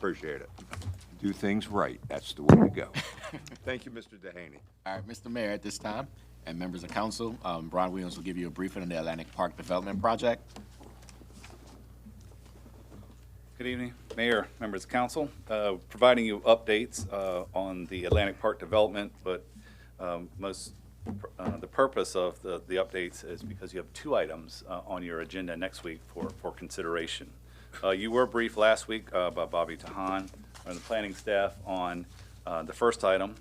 Appreciate it. Do things right. That's the way to go. Thank you, Mr. Dehaney. All right, Mr. Mayor, at this time, and members of council, Brian Williams will give you a briefing on the Atlantic Park Development Project. Good evening, Mayor, members of council. Providing you updates on the Atlantic Park development, but the purpose of the updates is because you have two items on your agenda next week for consideration. You were briefed last week by Bobby Tahan and the planning staff on the first item,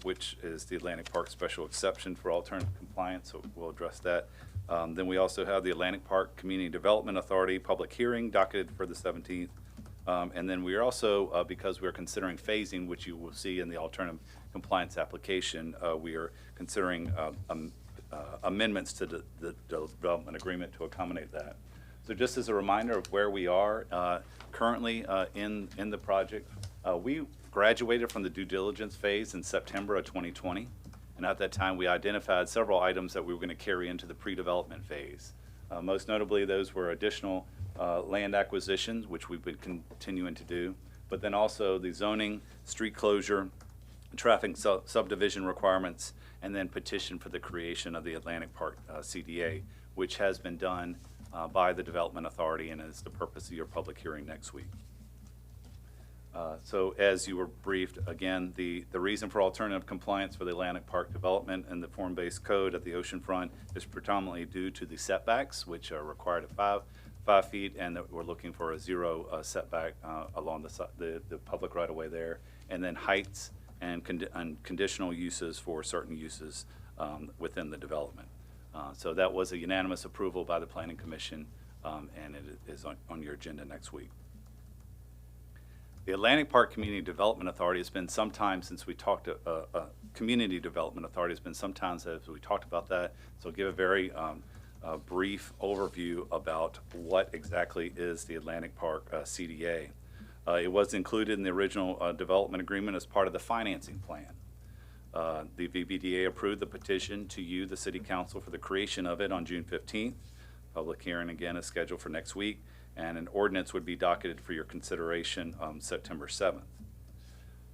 which is the Atlantic Park special exception for alternative compliance, so we'll address that. Then we also have the Atlantic Park Community Development Authority public hearing docketed for the 17th. And then we are also, because we're considering phasing, which you will see in the alternative compliance application, we are considering amendments to the development agreement to accommodate that. So just as a reminder of where we are currently in the project, we graduated from the due diligence phase in September of 2020. And at that time, we identified several items that we were going to carry into the pre-development phase. Most notably, those were additional land acquisitions, which we've been continuing to do, but then also the zoning, street closure, traffic subdivision requirements, and then petition for the creation of the Atlantic Park CDA, which has been done by the Development Authority and is the purpose of your public hearing next week. So as you were briefed, again, the reason for alternative compliance for the Atlantic Park development and the form-based code at the oceanfront is predominantly due to the setbacks, which are required at 5 feet, and that we're looking for a 0 setback along the public right-of-way there, and then heights and conditional uses for certain uses within the development. So that was a unanimous approval by the Planning Commission, and it is on your agenda next week. The Atlantic Park Community Development Authority has been some time since we talked, Community Development Authority has been some time since we talked about that. So I'll give a very brief overview about what exactly is the Atlantic Park CDA. It was included in the original development agreement as part of the financing plan. The VBDA approved the petition to you, the City Council, for the creation of it on June 15th. Public hearing again is scheduled for next week, and an ordinance would be docketed for your consideration September 7th.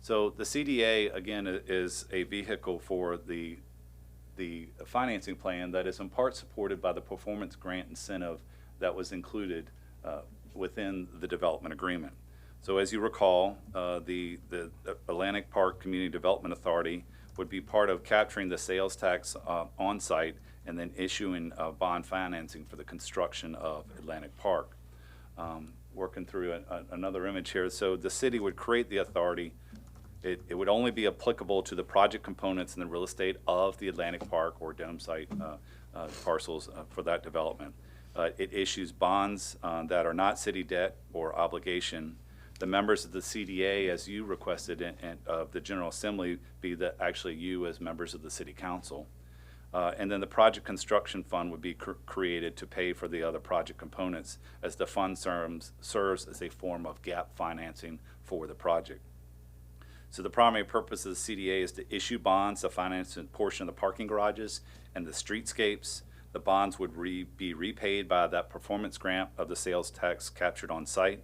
So the CDA, again, is a vehicle for the financing plan that is in part supported by the performance grant incentive that was included within the development agreement. So as you recall, the Atlantic Park Community Development Authority would be part of capturing the sales tax on site and then issuing bond financing for the construction of Atlantic Park. Working through another image here. So the city would create the authority. It would only be applicable to the project components in the real estate of the Atlantic Park or dome site parcels for that development. It issues bonds that are not city debt or obligation. The members of the CDA, as you requested, and of the General Assembly, be actually you as members of the City Council. And then the project construction fund would be created to pay for the other project components, as the fund serves as a form of gap financing for the project. So the primary purpose of the CDA is to issue bonds to finance a portion of the parking garages and the streetscapes. The bonds would be repaid by that performance grant of the sales tax captured on site.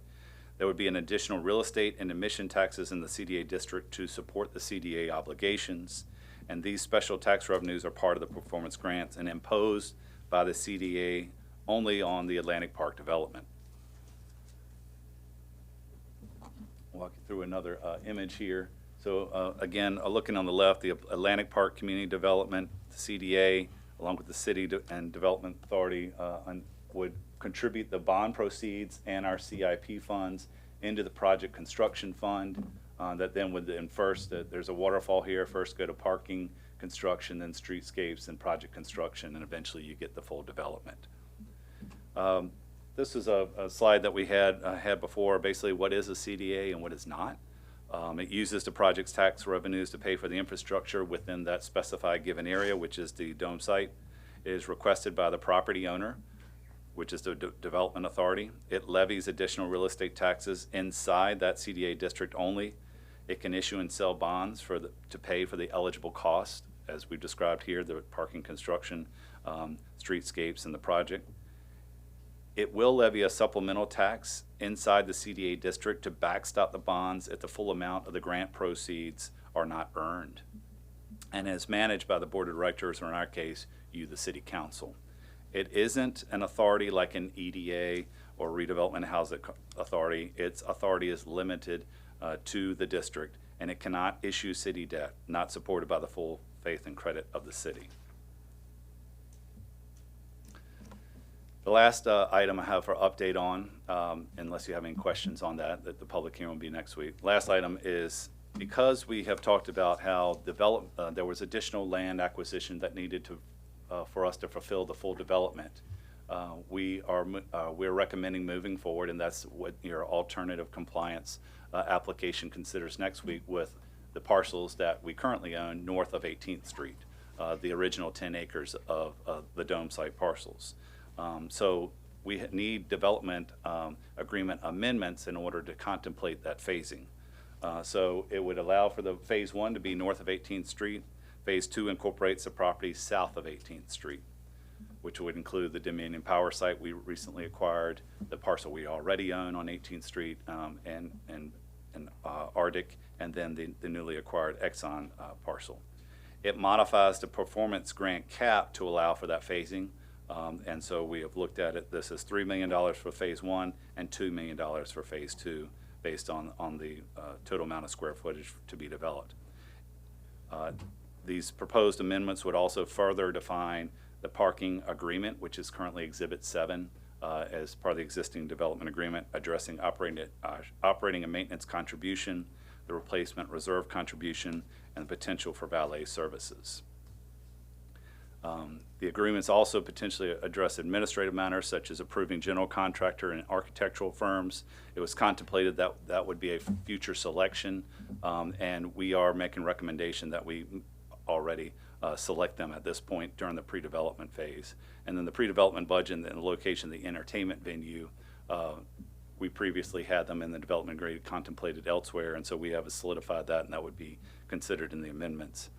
There would be an additional real estate and emission taxes in the CDA district to support the CDA obligations. And these special tax revenues are part of the performance grants and imposed by the CDA only on the Atlantic Park development. Walk you through another image here. So again, looking on the left, the Atlantic Park Community Development, the CDA, along with the City and Development Authority, would contribute the bond proceeds and our CIP funds into the project construction fund. That then would first, there's a waterfall here, first go to parking, construction, then streetscapes, and project construction, and eventually you get the full development. This is a slide that we had before, basically what is a CDA and what is not. It uses the project's tax revenues to pay for the infrastructure within that specified given area, which is the dome site. It is requested by the property owner, which is the Development Authority. It levies additional real estate taxes inside that CDA district only. It can issue and sell bonds to pay for the eligible cost, as we've described here, the parking, construction, streetscapes, and the project. It will levy a supplemental tax inside the CDA district to backstop the bonds if the full amount of the grant proceeds are not earned, and is managed by the board of directors, or in our case, you, the city council. It isn't an authority like an EDA or redevelopment housing authority. Its authority is limited to the district, and it cannot issue city debt not supported by the full faith and credit of the city. The last item I have for update on, unless you have any questions on that, the public hearing will be next week. Last item is, because we have talked about how there was additional land acquisition that needed to, for us to fulfill the full development, we're recommending moving forward, and that's what your alternative compliance application considers next week, with the parcels that we currently own north of 18th Street, the original 10 acres of the dome site parcels. So we need development agreement amendments in order to contemplate that phasing. So it would allow for the phase 1 to be north of 18th Street. Phase 2 incorporates the property south of 18th Street, which would include the Dominion Power site we recently acquired, the parcel we already own on 18th Street, and Arctic, and then the newly acquired Exxon parcel. It modifies the performance grant cap to allow for that phasing. And so we have looked at it. This is $3 million for phase 1 and $2 million for phase 2, based on the total amount of square footage to be developed. These proposed amendments would also further define the parking agreement, which is currently Exhibit 7, as part of the existing development agreement, addressing operating and maintenance contribution, the replacement reserve contribution, and the potential for valet services. The agreements also potentially address administrative matters such as approving general contractor and architectural firms. It was contemplated that that would be a future selection, and we are making recommendation that we already select them at this point during the pre-development phase. And then the pre-development budget and the location of the entertainment venue, we previously had them in the development grade contemplated elsewhere, and so we have solidified that, and that would be considered in the amendments.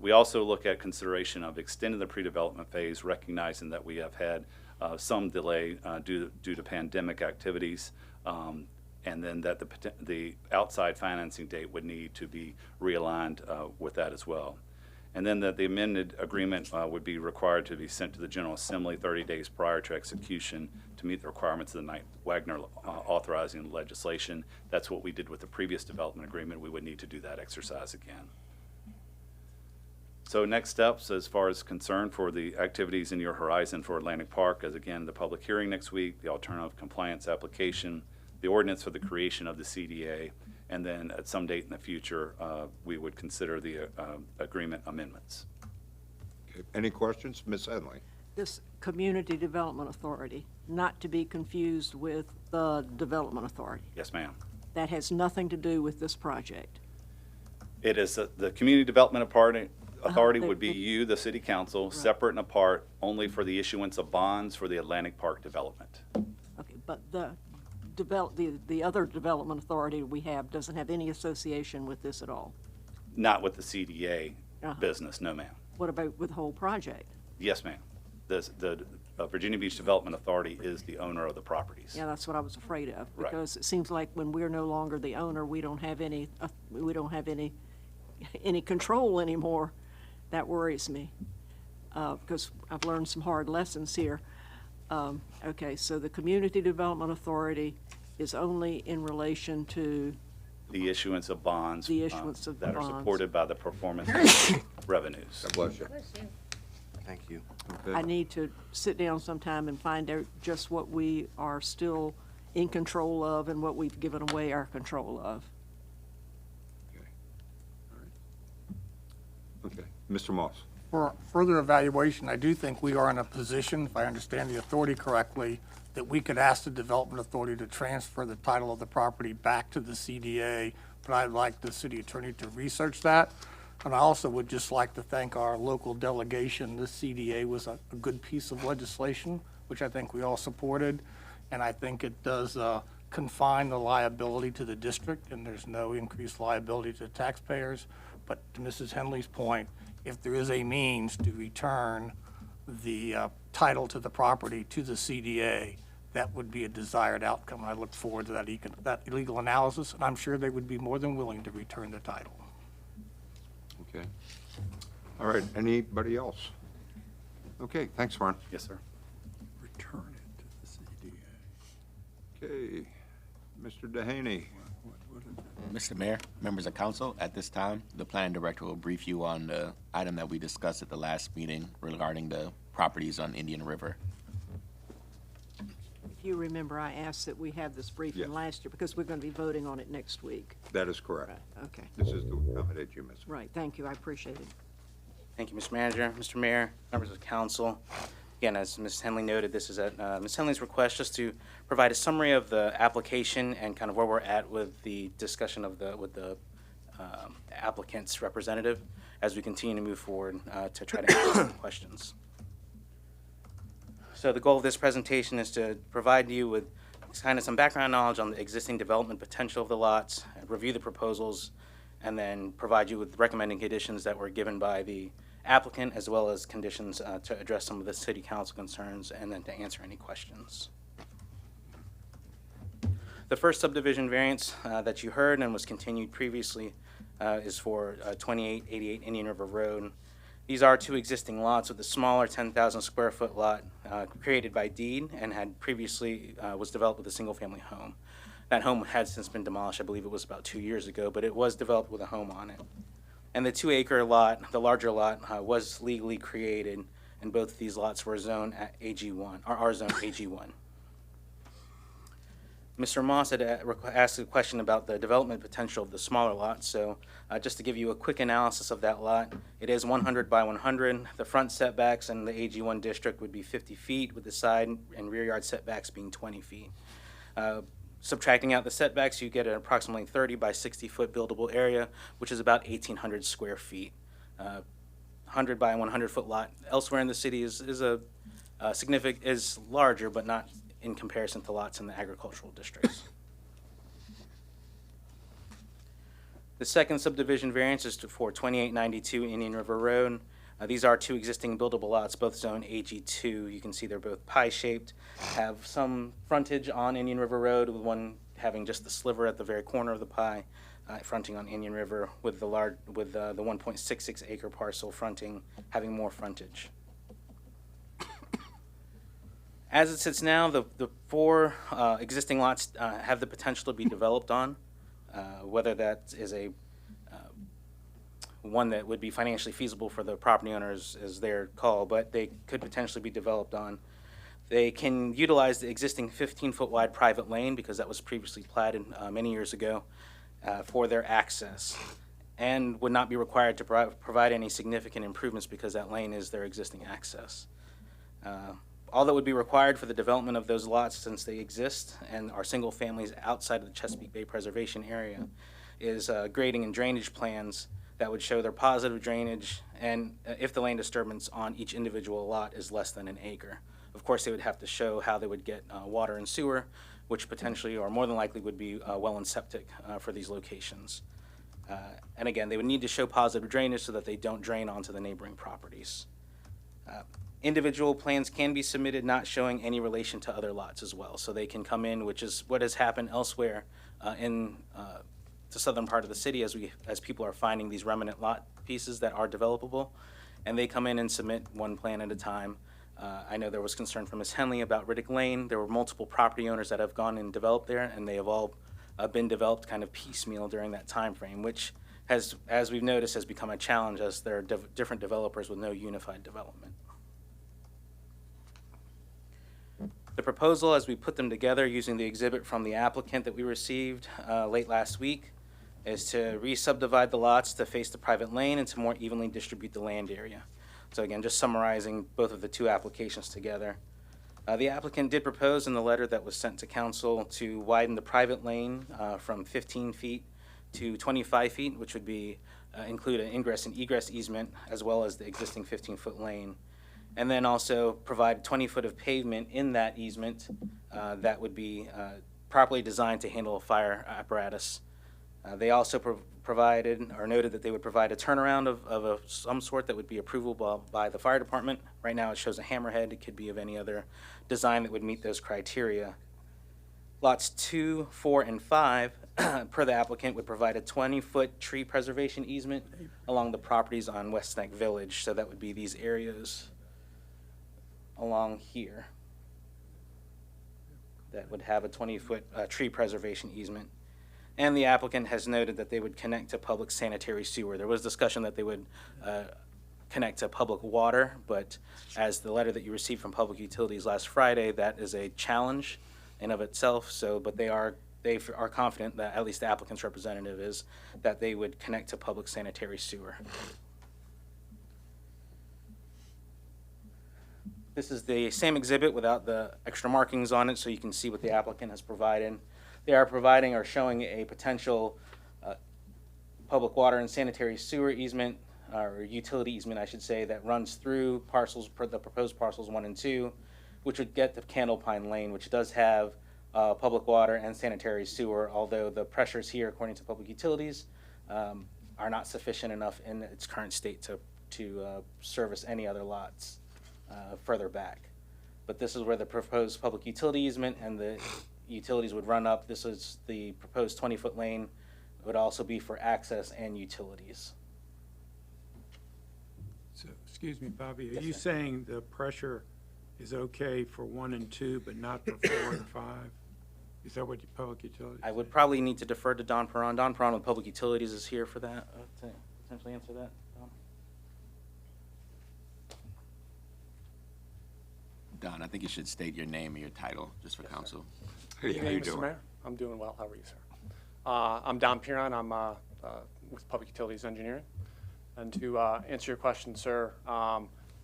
We also look at consideration of extending the pre-development phase, recognizing that we have had some delay due to pandemic activities, and then that the outside financing date would need to be realigned with that as well. And then that the amended agreement would be required to be sent to the General Assembly 30 days prior to execution to meet the requirements of the Knight-Wagner authorizing legislation. That's what we did with the previous development agreement. We would need to do that exercise again. So next steps as far as concerned for the activities in your horizon for Atlantic Park, as again, the public hearing next week, the alternative compliance application, the ordinance for the creation of the CDA, and then at some date in the future, we would consider the agreement amendments. Okay. Any questions? Ms. Henley? This Community Development Authority, not to be confused with the Development Authority. Yes, ma'am. That has nothing to do with this project. It is the Community Development Authority they- would be they- you, the city council, separate and apart, only for the issuance of bonds for the Atlantic Park development. Okay, but the other development authority we have doesn't have any association with this at all. Not with the CDA Uh-huh. business, no, ma'am. What about with the whole project? Yes, ma'am. The Virginia Beach Development Authority is the owner of the properties. Yeah, that's what I was afraid of, Right. because it seems like when we're no longer the owner, we don't have any any control anymore. That worries me, because I've learned some hard lessons here. Okay, so the Community Development Authority is only in relation to The issuance of bonds. The issuance of that are bonds. supported by the performance revenues. God bless you. Thank you. Okay. I need to sit down sometime and find out just what we are still in control of and what we've given away our control of. Okay. All right. Okay. Mr. Moss? For further evaluation, I do think we are in a position, if I understand the authority correctly, that we could ask the Development Authority to transfer the title of the property back to the CDA, but I'd like the city attorney to research that. And I also would just like to thank our local delegation. This CDA was a good piece of legislation, which I think we all supported, and I think it does confine the liability to the district, and there's no increased liability to taxpayers. But to Mrs. Henley's point, if there is a means to return the title to the property to the CDA, that would be a desired outcome. And I look forward to that legal analysis, and I'm sure they would be more than willing to return the title. Okay. All right, anybody else? Okay, thanks, Ron. Yes, sir. Return it to the CDA. Okay, Mr. Dehaney. Mr. Mayor, members of council, at this time, the planning director will brief you on the item that we discussed at the last meeting regarding the properties on Indian River. If you remember, I asked that we have this briefing Yes. last year because we're going to be voting on it next week. That is correct. Right, okay. This is to accommodate you, Ms. Right, thank you, I appreciate it. Thank you, Mr. Manager, Mr. Mayor, members of council. Again, as Ms. Henley noted, this is at Ms. Henley's request just to provide a summary of the application and kind of where we're at with the discussion of with the applicant's representative as we continue to move forward to try to answer some questions. So the goal of this presentation is to provide you with kind of some background knowledge on the existing development potential of the lots, review the proposals, and then provide you with recommended conditions that were given by the applicant, as well as conditions to address some of the city council concerns, and then to answer any questions. The first subdivision variance that you heard and was continued previously is for 2888 Indian River Road. These are two existing lots, with the smaller 10,000 square foot lot created by deed and had previously was developed with a single family home. That home had since been demolished. I believe it was about 2 years ago, but it was developed with a home on it. And the 2-acre lot, the larger lot, was legally created, and both of these lots were zoned at AG1, or are zoned AG1. Mr. Moss had asked a question about the development potential of the smaller lot, so just to give you a quick analysis of that lot, it is 100 by 100. The front setbacks in the AG1 district would be 50 feet, with the side and rear yard setbacks being 20 feet. Subtracting out the setbacks, you get an approximately 30 by 60 foot buildable area, which is about 1,800 square feet. 100 by 100 foot lot elsewhere in the city is larger, but not in comparison to lots in the agricultural districts. The second subdivision variance is for 2892 Indian River Road. These are two existing buildable lots, both zoned AG2. You can see they're both pie-shaped, have some frontage on Indian River Road, with one having just the sliver at the very corner of the pie, fronting on Indian River, with the 1.66 acre parcel having more frontage. As it sits now, the four existing lots have the potential to be developed on, whether that is one that would be financially feasible for the property owners is their call, but they could potentially be developed on. They can utilize the existing 15-foot wide private lane, because that was previously platted many years ago, for their access, and would not be required to provide any significant improvements, because that lane is their existing access. All that would be required for the development of those lots, since they exist and are single families outside of the Chesapeake Bay Preservation Area, is grading and drainage plans that would show their positive drainage, and if the lane disturbance on each individual lot is less than an acre. Of course, they would have to show how they would get water and sewer, which potentially or more than likely would be well and septic for these locations. And again, they would need to show positive drainage so that they don't drain onto the neighboring properties. Individual plans can be submitted not showing any relation to other lots as well. So they can come in, which is what has happened elsewhere in the southern part of the city as people are finding these remnant lot pieces that are developable, and they come in and submit one plan at a time. I know there was concern from Ms. Henley about Riddick Lane. There were multiple property owners that have gone and developed there, and they have all been developed kind of piecemeal during that time frame, which has, as we've noticed, has become a challenge as there are different developers with no unified development. The proposal, as we put them together using the exhibit from the applicant that we received late last week, is to re-subdivide the lots to face the private lane and to more evenly distribute the land area. So again, just summarizing both of the two applications together. The applicant did propose in the letter that was sent to council to widen the private lane from 15 feet to 25 feet, which would be include an ingress and egress easement, as well as the existing 15-foot lane. And then also provide 20 foot of pavement in that easement that would be properly designed to handle a fire apparatus. They also provided or noted that they would provide a turnaround of some sort that would be approvable by the fire department. Right now, it shows a hammerhead. It could be of any other design that would meet those criteria. Lots 2, 4, and 5, per the applicant, would provide a 20-foot tree preservation easement along the properties on West Neck Village. So that would be these areas along here that would have a 20-foot tree preservation easement. And the applicant has noted that they would connect to public sanitary sewer. There was discussion that they would connect to public water, but as the letter that you received from Public Utilities last Friday, that is a challenge in of itself. So, but they are confident that, at least the applicant's representative is, that they would connect to public sanitary sewer. This is the same exhibit without the extra markings on it, so you can see what the applicant has provided. They are providing or showing a potential public water and sanitary sewer easement, or utility easement, I should say, that runs through the proposed parcels 1 and 2, which would get to Candlepine Lane, which does have public water and sanitary sewer, although the pressures here, according to Public Utilities, are not sufficient enough in its current state to service any other lots further back. But this is where the proposed public utility easement and the utilities would run up. This is the proposed 20-foot lane. It would also be for access and utilities. So, excuse me, Bobby, are Yes, you sir. saying the pressure is okay for 1 and 2, but not for 4 and 5? Is that what your public utilities? I would probably need to defer to Don Perron. Don Perron with Public Utilities is here for that, to potentially answer that. Don, I think you should state your name and your title, just for council. Hey, how you Mr. doing? Mayor? I'm doing well. How are you, sir? I'm Don Piron. I'm with Public Utilities Engineering. And to answer your question, sir,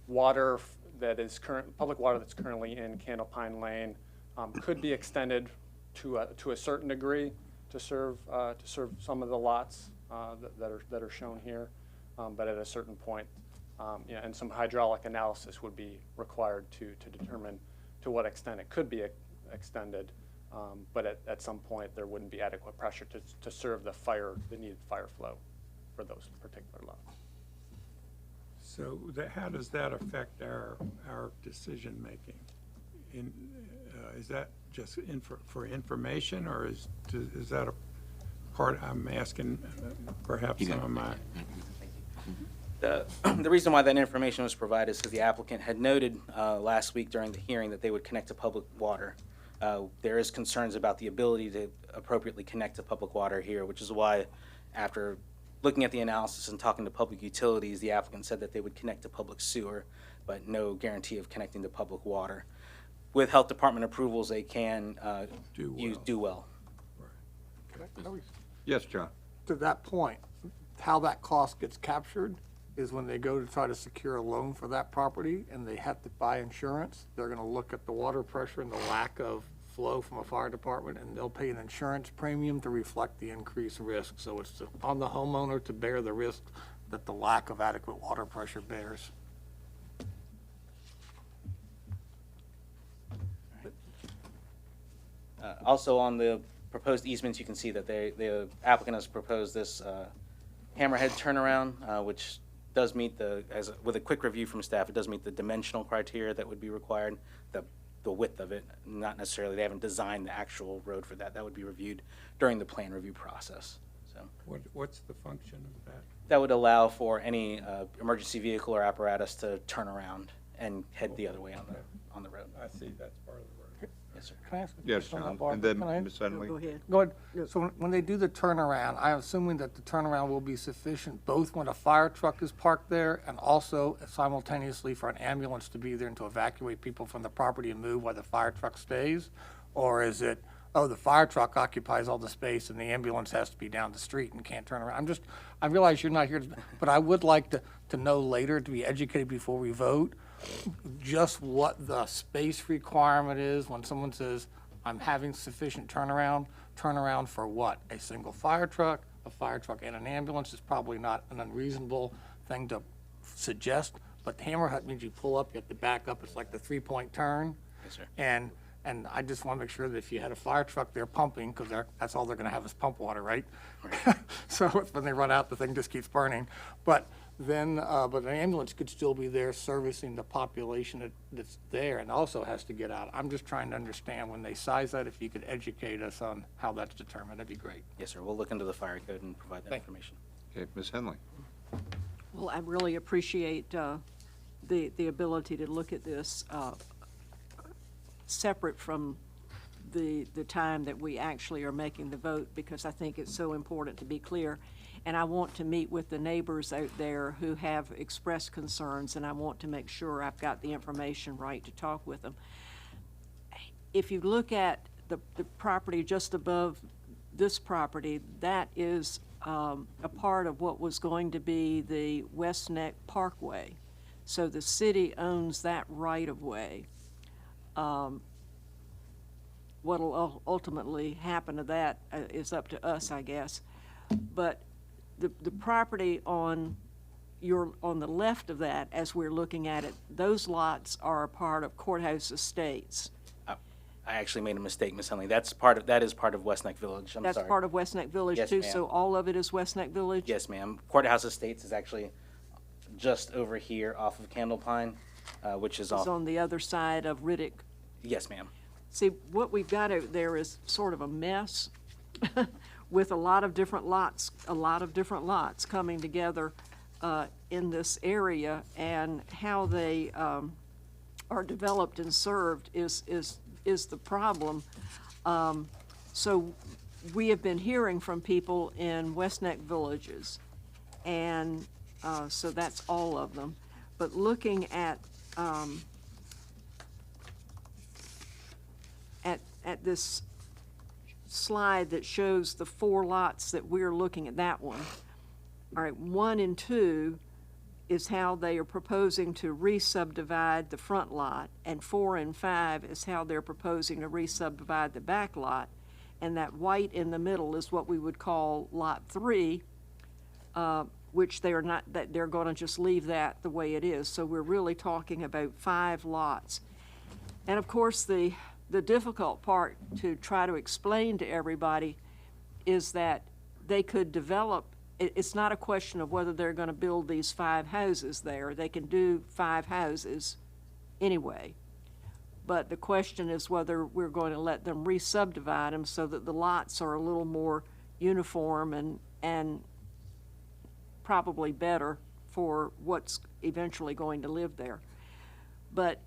water that is public water that's currently in Candlepine Lane could be extended to a certain degree to serve some of the lots that are shown here, but at a certain point, and some hydraulic analysis would be required to determine to what extent it could be extended. But at some point, there wouldn't be adequate pressure to serve the needed fire flow for those particular lots. So how does that affect our decision-making? Is that just for information, or is that a part, I'm asking perhaps some of my... The reason why that information was provided is because the applicant had noted last week during the hearing that they would connect to public water. There is concerns about the ability to appropriately connect to public water here, which is why, after looking at the analysis and talking to Public Utilities, the applicant said that they would connect to public sewer, but no guarantee of connecting to public water. With Health Department approvals, they can do well. Yes, John? To that point, how that cost gets captured is when they go to try to secure a loan for that property and they have to buy insurance, they're gonna look at the water pressure and the lack of flow from a fire department, and they'll pay an insurance premium to reflect the increased risk. So it's on the homeowner to bear the risk that the lack of adequate water pressure bears. Also on the proposed easements, you can see that the applicant has proposed this hammerhead turnaround, which does meet with a quick review from staff, it does meet the dimensional criteria that would be required, the width of it, not necessarily, they haven't designed the actual road for that. That would be reviewed during the plan review process, so. What's the function of that? That would allow for any emergency vehicle or apparatus to turn around and head the other way on the road. I see, that's part of the road. Yes, sir. Can I ask a Yes, question on that, John. Barbara? And then, Can I- Ms. Go Underling? ahead. Go ahead. So when they do the turnaround, I'm assuming that the turnaround will be sufficient both when a fire truck is parked there and also simultaneously for an ambulance to be there and to evacuate people from the property and move while the fire truck stays? Or is it, oh, the fire truck occupies all the space and the ambulance has to be down the street and can't turn around? I realize you're not here, but I would like to know later, to be educated before we vote, just what the space requirement is when someone says, I'm having sufficient turnaround for what? A single fire truck, a fire truck and an ambulance is probably not an unreasonable thing to suggest, but the hammerhead means you pull up, you have to back up, it's like the 3-point turn. Yes, sir. And And I just want to make sure that if you had a fire truck there pumping, because that's all they're going to have is pump water, right? So when they run out, the thing just keeps burning. But then, but an ambulance could still be there servicing the population that's there and also has to get out. I'm just trying to understand when they size that, if you could educate us on how that's determined, that'd be great. Yes, sir. We'll look into the fire code and provide that Thank you. information. Okay, Ms. Henley. Well, I really appreciate the ability to look at this separate from the time that we actually are making the vote, because I think it's so important to be clear. And I want to meet with the neighbors out there who have expressed concerns, and I want to make sure I've got the information right to talk with them. If you look at the property just above this property, that is a part of what was going to be the West Neck Parkway. So the city owns that right-of-way. What'll ultimately happen to that is up to us, I guess. But the property on the left of that, as we're looking at it, those lots are a part of Courthouse Estates. I actually made a mistake, Ms. Henley. That is part of West Neck Village. I'm sorry. That's part of West Neck Village Yes, too, ma'am. so all of it is West Neck Village? Yes, ma'am. Courthouse Estates is actually just over here off of Candle Pine, which is It's off. on the other side of Riddick. Yes, ma'am. See, what we've got out there is sort of a mess with a lot of different lots coming together in this area, and how they are developed and served is the problem. So we have been hearing from people in West Neck villages, and so that's all of them. But looking at this slide that shows the 4 lots that we're looking at, that one. All right, 1 and 2 is how they are proposing to re-subdivide the front lot, and 4 and 5 is how they're proposing to re-subdivide the back lot. And that white in the middle is what we would call Lot 3, which they are not, that they're gonna just leave that the way it is. So we're really talking about 5 lots. And of course, the difficult part to try to explain to everybody is that they could develop, it's not a question of whether they're gonna build these 5 houses there. They can do 5 houses anyway. But the question is whether we're going to let them re-subdivide them so that the lots are a little more uniform and probably better for what's eventually going to live there. But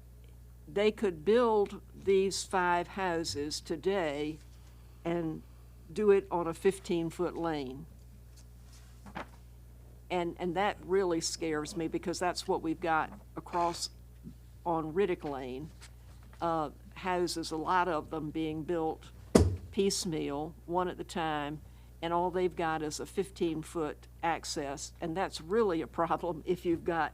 they could build these 5 houses today and do it on a 15-foot lane. And that really scares me, because that's what we've got across on Riddick Lane. Houses, a lot of them being built piecemeal, one at a time, and all they've got is a 15-foot access. And that's really a problem if you've got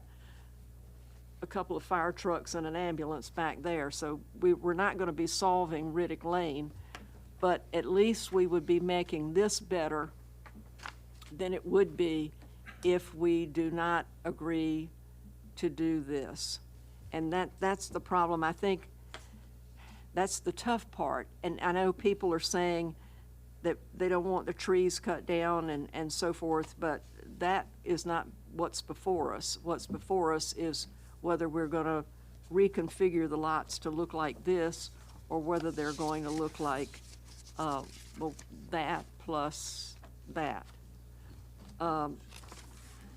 a couple of fire trucks and an ambulance back there. So we're not going to be solving Riddick Lane, but at least we would be making this better than it would be if we do not agree to do this. And that's the problem. I think that's the tough part. And I know people are saying that they don't want the trees cut down and so forth, but that is not what's before us. What's before us is whether we're going to reconfigure the lots to look like this, or whether they're going to look like, well, that plus that.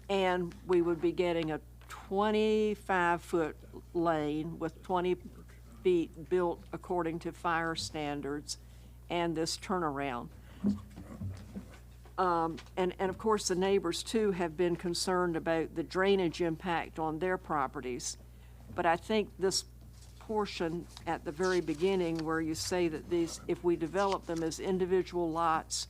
And we would be getting a 25-foot lane with 20 feet built according to fire standards, and this turnaround. And of course, the neighbors too have been concerned about the drainage impact on their properties. But I think this portion at the very beginning where you say that these, if we develop them as individual lots,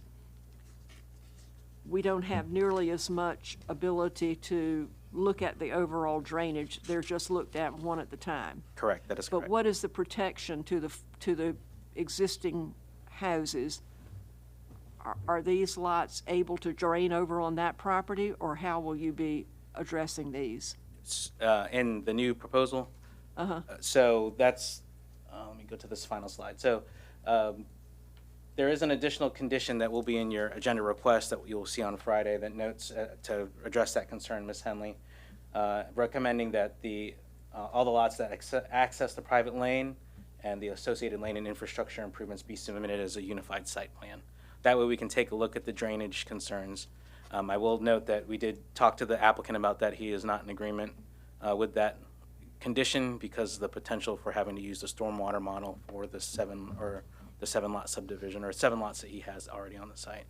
we don't have nearly as much ability to look at the overall drainage. They're just looked at one at a time. Correct, that is But correct. what is the protection to the existing houses? Are these lots able to drain over on that property, or how will you be addressing these? In the new proposal? So that's, let me go to this final slide. So there is an additional condition that will be in your agenda request that you'll see on Friday that notes to address that concern, Ms. Henley, recommending that all the lots that access the private lane and the associated lane and infrastructure improvements be submitted as a unified site plan. That way we can take a look at the drainage concerns. I will note that we did talk to the applicant about that. He is not in agreement with that condition because of the potential for having to use the stormwater model for the seven lot subdivision, or 7 lots that he has already on the site.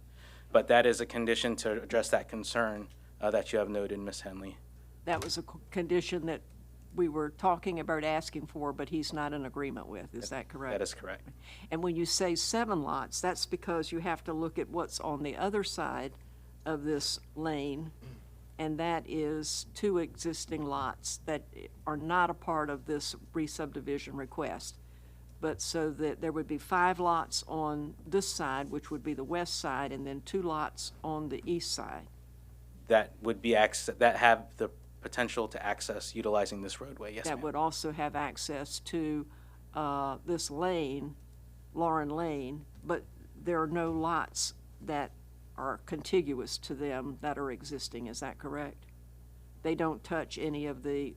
But that is a condition to address that concern that you have noted, Ms. Henley. That was a condition that we were talking about asking for, but he's not in agreement with. Is that correct? That is correct. And when you say 7 lots, that's because you have to look at what's on the other side of this lane, and that is 2 existing lots that are not a part of this re-subdivision request. But so that there would be 5 lots on this side, which would be the west side, and then 2 lots on the east side. That would be that have the potential to access utilizing this roadway, yes, That ma'am. would also have access to this lane, Lauren Lane, but there are no lots that are contiguous to them that are existing. Is that correct? They don't touch any of the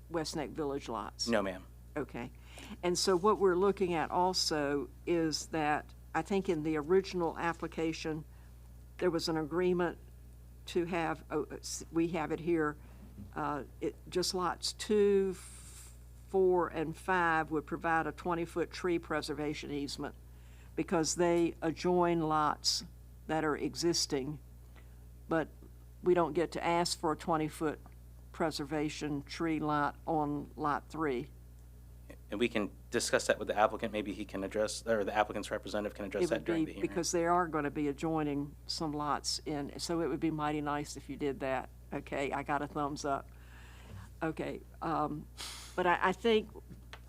West Neck Village lots? No, ma'am. Okay. And so what we're looking at also is that, I think in the original application, there was an agreement to have, we have it here, just lots 2, 4, and 5 would provide a 20-foot tree preservation easement because they adjoin lots that are existing, but we don't get to ask for a 20-foot preservation tree lot on lot 3. And we can discuss that with the applicant. Maybe he can address, or the applicant's representative can address It that would during be, the hearing. because they are going to be adjoining some lots in, so it would be mighty nice if you did that. Okay, I got a thumbs up. Okay, but I think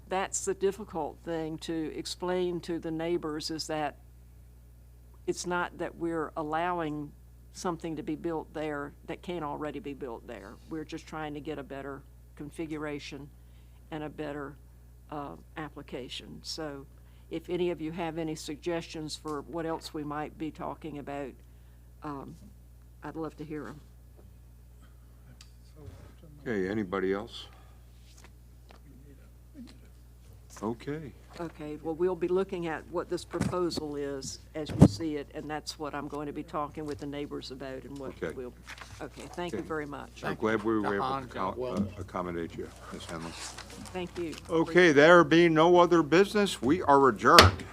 that's the difficult thing to explain to the neighbors, is that it's not that we're allowing something to be built there that can't already be built there. We're just trying to get a better configuration and a better application. So if any of you have any suggestions for what else we might be talking about, I'd love to hear them. Okay, anybody else? Okay. Okay, well, we'll be looking at what this proposal is as we see it, and that's what I'm going to be talking with the neighbors about and what Okay. we'll, okay, thank you Okay. very much. I'm glad we were able John, John, to well- accommodate you, Ms. Henley. Thank you. Okay, there being no other business, we are adjourned.